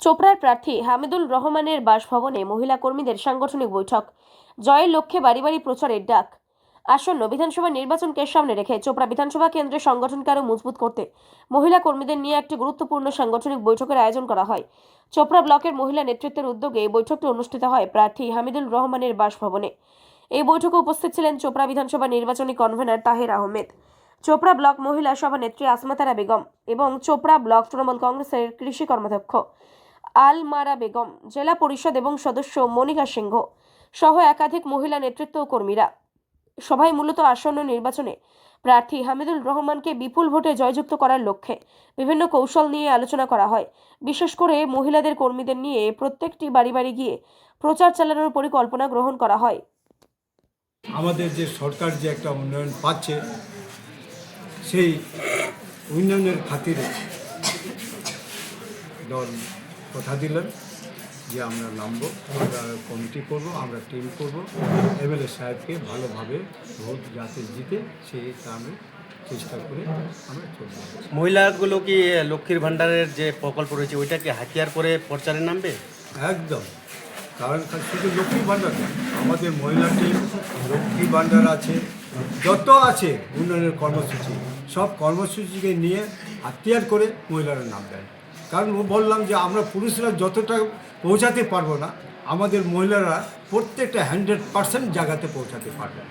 চোপড়ার প্রার্থী হামিদুল রহমানের বাসভবনে মহিলা কর্মীদের সাংগঠনিক বৈঠক। জয়ের লক্ষ্যে বাড়ি বাড়ি প্রচারের ডাক। আসন্ন বিধানসভা নির্বাচনকে সামনে রেখে চোপড়া বিধানসভা কেন্দ্রের সংগঠনকে আরও মজবুত করতে মহিলা কর্মীদের নিয়ে একটি গুরুত্বপূর্ণ সাংগঠনিক বৈঠকের আয়োজন করা হয়। চোপড়া ব্লকের মহিলা নেতৃত্বের উদ্যোগে এই বৈঠকটি অনুষ্ঠিত হয় প্রার্থী হামিদুল রহমানের বাসভবনে। এই বৈঠকে উপস্থিত ছিলেন চোপড়া বিধানসভা নির্বাচনী কনভেনর তাহের আহমেদ, চোপড়া ব্লক মহিলা সভানেত্রী আসমাতারা বেগম এবং চোপড়া ব্লক তৃণমূল কংগ্রেসের কৃষি কর্মাধ্যক্ষ আলমারা বেগম, জেলা পরিষদ এবং সদস্য মনিকা সিংহ সহ একাধিক মহিলা নেতৃত্ব ও কর্মীরা। সভায় মূলত আসন্ন নির্বাচনে প্রার্থী হামিদুল রহমানকে বিপুল ভোটে জয়যুক্ত করার লক্ষ্যে বিভিন্ন কৌশল নিয়ে আলোচনা করা হয়। বিশেষ করে মহিলাদের কর্মীদের নিয়ে প্রত্যেকটি বাড়ি বাড়ি গিয়ে প্রচার চালানোর পরিকল্পনা গ্রহণ করা হয়। আমাদের যে সরকার যে একটা উন্নয়ন পাচ্ছে, সেই উন্নয়নের খাতিরে দল কথা দিলেন যে আমরা নামবো, আমরা কমিটি করব, আমরা টিম করব, এমএলএ সাহেবকে ভালোভাবে ভোট যাতে জিতে সেই কারণে চেষ্টা করে আমরা চলব। মহিলাগুলো কি লক্ষ্মীর ভাণ্ডারের যে প্রকল্প রয়েছে ওইটাকে হাতিয়ার করে প্রচারে নামবে? একদম, কারণ শুধু লক্ষ্মী ভাণ্ডার না, আমাদের মহিলা টিম, লক্ষ্মী ভাণ্ডার আছে, যত আছে উন্নয়নের কর্মসূচি, সব কর্মসূচিকে নিয়ে হাতিয়ার করে মহিলারা নামবেন। কারণ বললাম যে আমরা পুরুষরা যতটা পৌঁছাতে পারবো না, আমাদের মহিলারা প্রত্যেকটা 100% জায়গাতে পৌঁছাতে পারবে।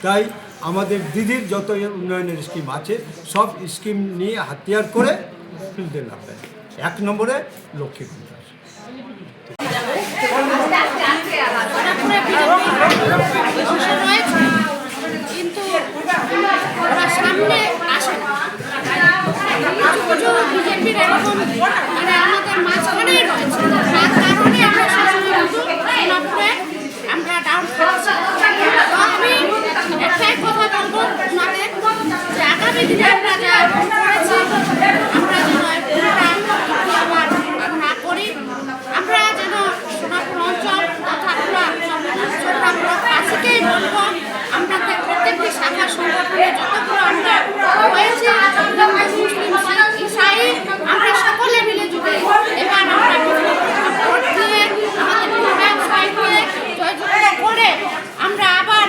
তাই আমাদের দিদির যত উন্নয়নের স্কিম আছে সব স্কিম নিয়ে হাতিয়ার করে ফিল্ডে নামবেন। 1 নম্বরে লক্ষ্মী ভাণ্ডার। কিন্তু ওরা সামনে আসে না। বিজেপির এরকম মানে আমাদের মাঝখানেই রয়েছে, তার কারণে আমরা সবসময় আমরা ডাউন করছি। তো আমি একটাই কথা বলবো ওনাদের যে আগামী দিনে আমরা যা করেছি আমরা যেন আবার না করি। আমরা যেন সোনাপুর অঞ্চল তথা চোপড়া ব্লকবাসীকেই বলবো আমাদের প্রত্যেকটি শাখা সংগঠনে যতগুলো আমরা হয়েছি মুসলিম ইসাই আমরা সকলে মিলে জুড়ে এবার আমরা ভোট দিয়ে আমাদের বিধায়ক সাহেবকে জয়যুক্ত করে আমরা আবার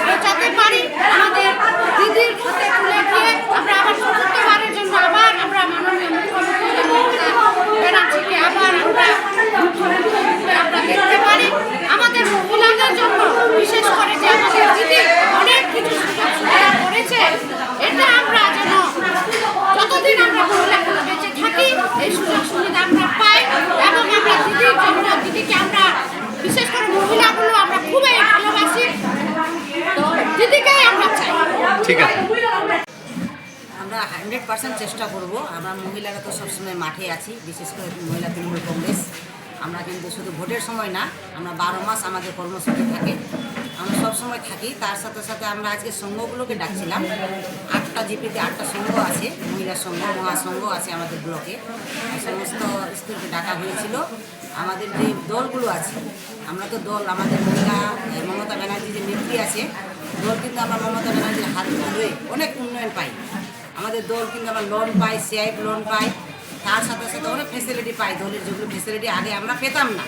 বোঝাতে পারি আমাদের দিদির হাতে তুলে দিয়ে আমরা আবার চতুর্থবারের জন্য আবার আমরা মাননীয় মুখ্যমন্ত্রী মমতা ব্যানার্জিকে আবার আমরা দেখতে পারি। আমাদের মহিলাদের জন্য বিশেষ করে যে আমাদের দিদি অনেক কিছু সুবিধা করেছে, এটা আমরা যেন যতদিন আমরা মহিলাগুলো বেঁচে থাকি এই সুযোগ সুবিধা আমরা পাই এবং আমরা দিদির জন্য দিদিকে আমরা বিশেষ করে মহিলাগুলো আমরা খুবই ভালোবাসি, তো দিদিকেই আমরা চাই। ঠিক আছে, আমরা 100% চেষ্টা করব। আমরা মহিলারা তো সবসময় মাঠে আছি, বিশেষ করে মহিলা তৃণমূল কংগ্রেস। আমরা কিন্তু শুধু ভোটের সময় না, আমরা 12 মাস আমাদের কর্মসূচি থাকে, আমরা সবসময় থাকি। তার সাথে সাথে আমরা আজকে সংঘগুলোকে ডাকছিলাম। 8টা জিপিতে 8টা সংঘ আছে, মহিলা সংঘ, মহাসংঘ আছে আমাদের ব্লকে। সমস্ত স্কুলকে ডাকা হয়েছিল। আমাদের যে দলগুলো আছে, আমরা তো দল, আমাদের মহিলা মমতা ব্যানার্জি যে নেত্রী আছে, দল কিন্তু আমরা মমতা ব্যানার্জির হাত ধরে অনেক উন্নয়ন পাই। আমাদের দল কিন্তু আমরা লোন পাই, সিআইএফ লোন পাই, তার সাথে সাথে অনেক ফেসিলিটি পাই। দলের যেগুলো ফেসিলিটি আগে আমরা পেতাম না,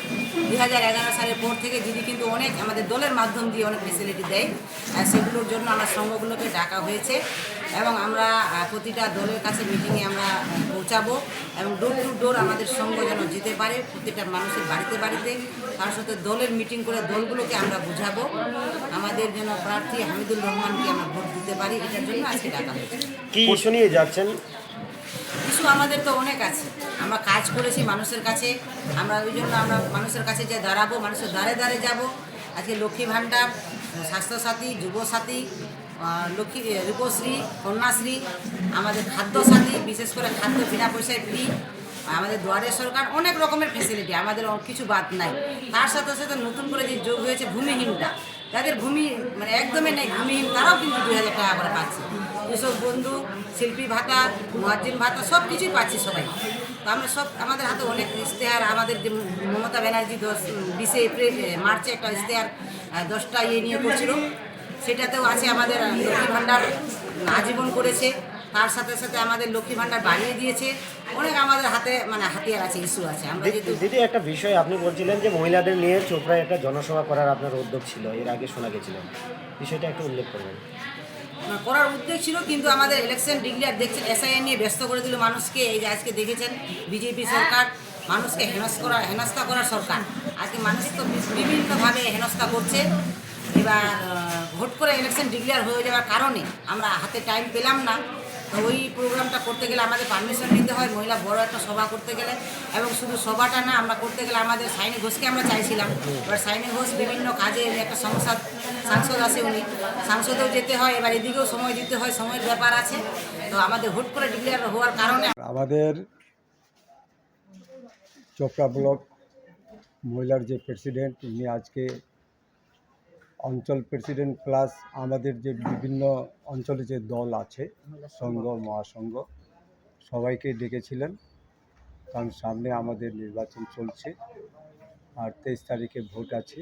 2011 সালের পর থেকে দিদি কিন্তু অনেক আমাদের দলের মাধ্যম দিয়ে অনেক ফেসিলিটি দেয়। সেগুলোর জন্য আমরা সংঘগুলোকে ডাকা হয়েছে এবং আমরা প্রতিটা দলের কাছে মিটিংয়ে আমরা পৌঁছাবো এবং ডোর টু ডোর আমাদের সংঘ যেন যেতে পারে প্রতিটা মানুষের বাড়িতে বাড়িতে। তার সাথে দলের মিটিং করে দলগুলোকে আমরা বুঝাবো আমাদের যেন প্রার্থী হামিদুল রহমানকে আমরা ভোট দিতে পারি, এটার জন্য আজকে ডাকা হয়েছে। কি ইস্যু নিয়ে যাচ্ছেন? ইস্যু আমাদের তো অনেক আছে, আমরা কাজ করেছি মানুষের কাছে, আমরা ওই জন্য আমরা মানুষের কাছে যে দাঁড়াবো, মানুষের দ্বারে দ্বারে যাব। আজকে লক্ষ্মী ভাণ্ডার, স্বাস্থ্যসাথী, যুবসাথী, লক্ষ্মী রূপশ্রী, কন্যাশ্রী, আমাদের খাদ্যসাথী, বিশেষ করে খাদ্য বিনা পয়সায় ফ্রি, আমাদের দুয়ারে সরকার, অনেক রকমের ফেসিলিটি, আমাদের কিছু বাদ নাই। তার সাথে সাথে নতুন করে যে যোগ হয়েছে ভূমিহীনটা, যাদের ভূমি মানে একদমই নেই, ভূমিহীন, তারাও কিন্তু 2000 টাকা করে পাচ্ছে। কৃষক বন্ধু, শিল্পী ভাতা, মুয়াজ্জিন ভাতা, সব কিছুই পাচ্ছি সবাই। তো আমরা সব, আমাদের হাতে অনেক ইশতেহার, আমাদের যে মমতা ব্যানার্জি 20 এপ্রিল মার্চে একটা ইশতেহার 10টা নিয়ে করছিল, সেটাতেও আছে আমাদের লক্ষ্মী ভাণ্ডার আজীবন করেছে। তার সাথে সাথে আমাদের লক্ষ্মী ভাণ্ডার বাড়িয়ে দিয়েছে। অনেক আমাদের হাতে মানে হাতিয়ার আছে, ইস্যু আছে। আমরা যেহেতু দিদি একটা বিষয় আপনি বলছিলেন যে মহিলাদের নিয়ে চোপড়ায় একটা জনসভা করার আপনার উদ্যোগ ছিল, এর আগে শোনা গেছিল, বিষয়টা একটু উল্লেখ করবেন। করার উদ্যোগ ছিল, কিন্তু আমাদের ইলেকশন ডিক্লেয়ার দেখছেন এসআইএন নিয়ে ব্যস্ত করে দিল মানুষকে। এই যে আজকে দেখেছেন বিজেপি সরকার মানুষকে হেনস্থা করার সরকার। আজকে মানুষ তো বিভিন্নভাবে হেনস্থা করছে। এবার ভোট করে ইলেকশন ডিক্লেয়ার হয়ে যাওয়ার কারণে আমরা হাতে টাইম পেলাম না। তো ওই প্রোগ্রামটা করতে গেলে আমাদের পারমিশন নিতে হয়, মহিলা বড় একটা সভা করতে গেলে। এবং শুধু সভাটা না, আমরা করতে গেলে আমাদের সাইনি ঘোষকে আমরা চাইছিলাম। এবার সাইনি ঘোষ বিভিন্ন কাজে একটা সাংসদ আছে, উনি সাংসদেও যেতে হয়, এবার এদিকেও সময় দিতে হয়, সময়ের ব্যাপার আছে। তো আমাদের ভোট করে ডিক্লেয়ার হওয়ার কারণে আমাদের চোপড়া ব্লক মহিলার যে প্রেসিডেন্ট, উনি আজকে অঞ্চল প্রেসিডেন্ট প্লাস আমাদের যে বিভিন্ন অঞ্চলে যে দল আছে, সংঘ মহাসংঘ, সবাইকে ডেকেছিলেন। কারণ সামনে আমাদের নির্বাচন চলছে আর 23 তারিখে ভোট আছে।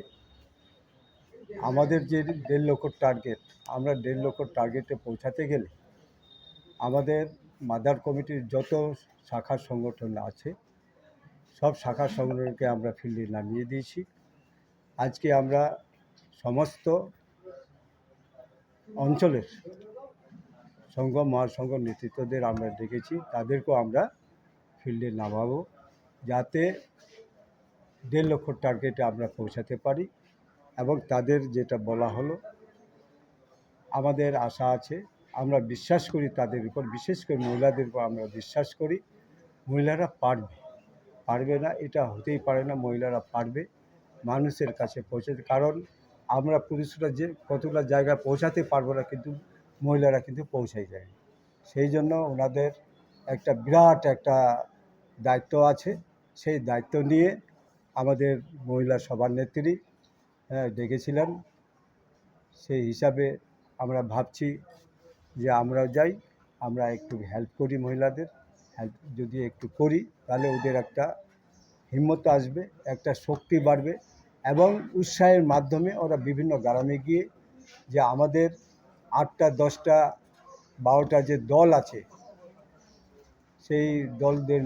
আমাদের যে 1.5 লক্ষ টার্গেট, আমরা 1.5 লক্ষ টার্গেটে পৌঁছাতে গেলে আমাদের মাদার কমিটির যত শাখা সংগঠন আছে সব শাখা সংগঠনকে আমরা ফিল্ডে নামিয়ে দিয়েছি। আজকে আমরা সমস্ত অঞ্চলের সংঘ মহাসংঘ নেতৃত্বদের আমরা ডেকেছি, তাদেরকেও আমরা ফিল্ডে নামাবো যাতে 1.5 লক্ষ টার্গেটে আমরা পৌঁছাতে পারি। এবং তাদের যেটা বলা হলো, আমাদের আশা আছে, আমরা বিশ্বাস করি তাদের উপর, বিশেষ করে মহিলাদের উপর আমরা বিশ্বাস করি। মহিলারা পারবে না এটা হতেই পারে না। মহিলারা পারবে মানুষের কাছে পৌঁছাতে, কারণ আমরা পুরুষরা যে কতগুলো জায়গায় পৌঁছাতে পারবো না, কিন্তু মহিলারা কিন্তু পৌঁছাই যায়। সেই জন্য ওনাদের একটা বিরাট একটা দায়িত্ব আছে। সেই দায়িত্ব নিয়ে আমাদের মহিলা সভানেত্রী ডেকেছিলেন। সেই হিসাবে আমরা ভাবছি যে আমরাও যাই, আমরা একটু হেল্প করি, মহিলাদের হেল্প যদি একটু করি তাহলে ওদের একটা হিম্মত আসবে, একটা শক্তি বাড়বে এবং উৎসাহের মাধ্যমে ওরা বিভিন্ন গ্রামে গিয়ে যে আমাদের 8টা 10টা 12টা যে দল আছে সেই দলদের